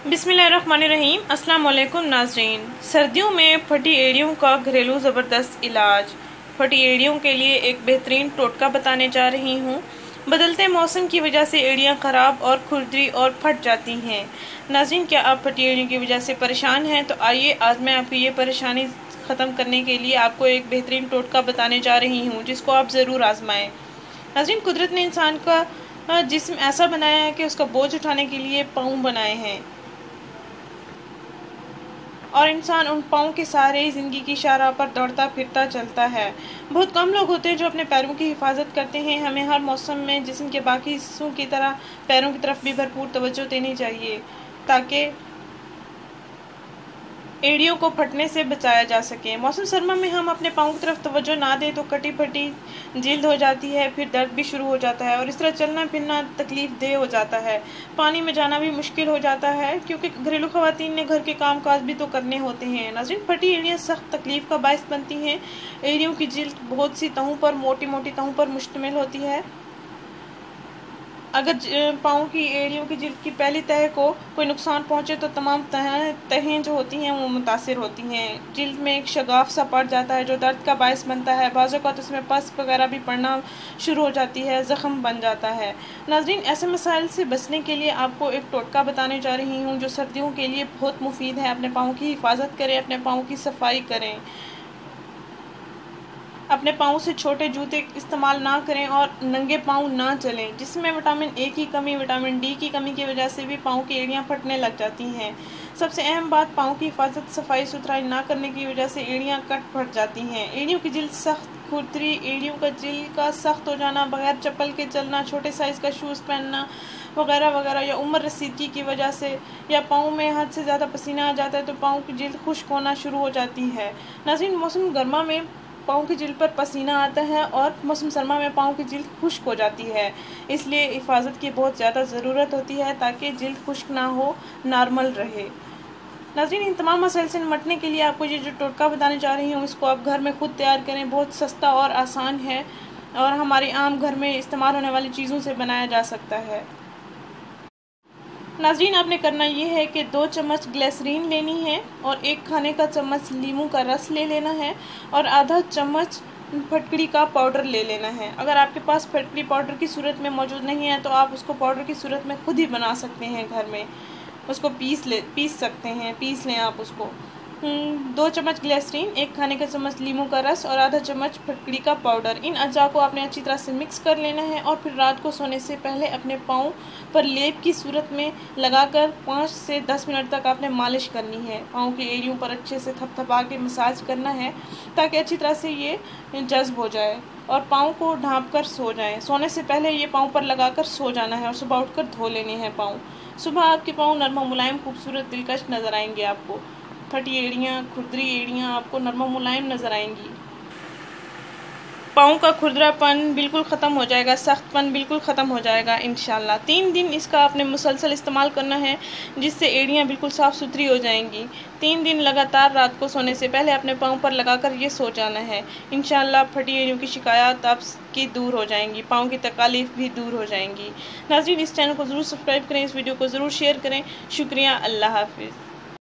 बिस्मिल्लाहिर्रहमानिर्रहीम। अस्सलाम वालेकुम नाज़रीन। सर्दियों में फटी एड़ियों का घरेलू ज़बरदस्त इलाज। फटी एड़ियों के लिए एक बेहतरीन टोटका बताने जा रही हूँ। बदलते मौसम की वजह से एड़ियाँ ख़राब और खुरदरी और फट जाती हैं। नाज़रीन, क्या आप फटी एड़ियों की वजह से परेशान हैं? तो आइए आज मैं आपकी ये परेशानी ख़त्म करने के लिए आपको एक बेहतरीन टोटका बताने जा रही हूँ, जिसको आप ज़रूर आजमाएं। नाज़रीन, कुदरत ने इंसान का जिस्म ऐसा बनाया है कि उसका बोझ उठाने के लिए पाँव बनाए हैं और इंसान उन पाँव के सहारे ही ज़िंदगी की शाहराह पर दौड़ता फिरता चलता है। बहुत कम लोग होते हैं जो अपने पैरों की हिफाजत करते हैं। हमें हर मौसम में जिस्म के बाकी हिस्सों की तरह पैरों की तरफ भी भरपूर तवज्जो देनी चाहिए, ताकि एड़ियों को फटने से बचाया जा सके। मौसम सरमा में हम अपने पाँव की तरफ तवज्जो ना दें तो कटी फटी जिल्द हो जाती है, फिर दर्द भी शुरू हो जाता है और इस तरह चलना फिरना तकलीफ देह हो जाता है। पानी में जाना भी मुश्किल हो जाता है, क्योंकि घरेलू खवातीन ने घर के काम काज भी तो करने होते हैं। नाज़रीन, फटी एड़ियाँ सख्त तकलीफ का बायस बनती हैं। एड़ियों की जिल्द बहुत सी तहों पर, मोटी मोटी तहों पर मुश्तमिल होती है। अगर पाँव की एड़ियों की जिल्द की पहली तह को कोई नुकसान पहुंचे तो तमाम तहें जो होती हैं वो मुतासिर होती हैं। जिल्द में एक शगाफ सा पड़ जाता है जो दर्द का बायस बनता है। बाज़ औक़ात उसमें पस वगैरह भी पड़ना शुरू हो जाती है, ज़ख़म बन जाता है। नाज़रीन, ऐसे मसाइल से बचने के लिए आपको एक टोटका बताने जा रही हूँ जो सर्दियों के लिए बहुत मुफीद है। अपने पाँव की हिफाजत करें, अपने पाँव की सफाई करें, अपने पाँव से छोटे जूते इस्तेमाल ना करें और नंगे पाँव ना चलें, जिसमें विटामिन ए की कमी, विटामिन डी की कमी की वजह से भी पाँव की एड़ियाँ फटने लग जाती हैं। सबसे अहम बात, पाँव की हिफाजत सफाई सुथराई ना करने की वजह से एड़ियाँ कट फट जाती हैं। एड़ियों की जिल्द सख्त खुरदरी, एड़ियों का जिल्द का सख्त हो जाना, बगैर चप्पल के चलना, छोटे साइज़ का शूज़ पहनना वगैरह वगैरह, या उम्र रसीदगी की वजह से, या पाँव में हद से ज़्यादा पसीना आ जाता है तो पाँव की जिल्द खुश्क होना शुरू हो जाती है। नाज़रीन, मौसम गर्मा में पाँव की जिल्द पर पसीना आता है और मौसम सरमा में पाँव की जिल्द खुश्क हो जाती है, इसलिए हिफाजत की बहुत ज़्यादा ज़रूरत होती है ताकि जिल्द खुश्क ना हो, नॉर्मल रहे। नाज़रीन, इन तमाम मसाइल से निपटने के लिए आपको ये जो टोटका बताने जा रही हूँ, इसको आप घर में खुद तैयार करें। बहुत सस्ता और आसान है और हमारी आम घर में इस्तेमाल होने वाली चीज़ों से बनाया जा सकता है। नाज़रीन, आपने करना ये है कि 2 चम्मच ग्लिसरीन लेनी है और 1 खाने का चम्मच नींबू का रस ले लेना है और आधा चम्मच फटकड़ी का पाउडर ले लेना है। अगर आपके पास फटकड़ी पाउडर की सूरत में मौजूद नहीं है तो आप उसको पाउडर की सूरत में खुद ही बना सकते हैं। घर में उसको पीस सकते हैं, पीस लें आप उसको। 2 चम्मच ग्लिसरीन, 1 खाने का चम्मच नींबू का रस और आधा चम्मच फटकड़ी का पाउडर। इन अज्जा को आपने अच्छी तरह से मिक्स कर लेना है और फिर रात को सोने से पहले अपने पाँव पर लेप की सूरत में लगाकर 5 से 10 मिनट तक आपने मालिश करनी है। पाँव की एड़ियों पर अच्छे से थपथपा के मसाज करना है ताकि अच्छी तरह से ये जज्ब हो जाए और पाँव को ढाँप कर सो जाएं। सोने से पहले ये पाँव पर लगाकर सो जाना है और सुबह उठकर धो लेने हैं पाँव। सुबह आपके पाँव नर्म मुलायम, खूबसूरत, दिलकश नज़र आएंगे। आपको फटी एड़ियाँ, खुरदरी एड़ियाँ आपको नर्म मुलायम नज़र आएंगी। पाँव का खुरदरापन बिल्कुल ख़त्म हो जाएगा, सख्तपन बिल्कुल ख़त्म हो जाएगा इंशाल्लाह। 3 दिन इसका आपने मुसलसल इस्तेमाल करना है, जिससे एड़ियाँ बिल्कुल साफ़ सुथरी हो जाएंगी। 3 दिन लगातार रात को सोने से पहले अपने पाँव पर लगाकर ये सो जाना है। इंशाल्लाह फटी एड़ियों की शिकायत आपकी दूर हो जाएंगी, पाँव की तकलीफ़ भी दूर हो जाएंगी। नाज़रीन, इस चैनल को ज़रूर सब्सक्राइब करें, इस वीडियो को ज़रूर शेयर करें। शुक्रिया, अल्लाह हाफ़िज़।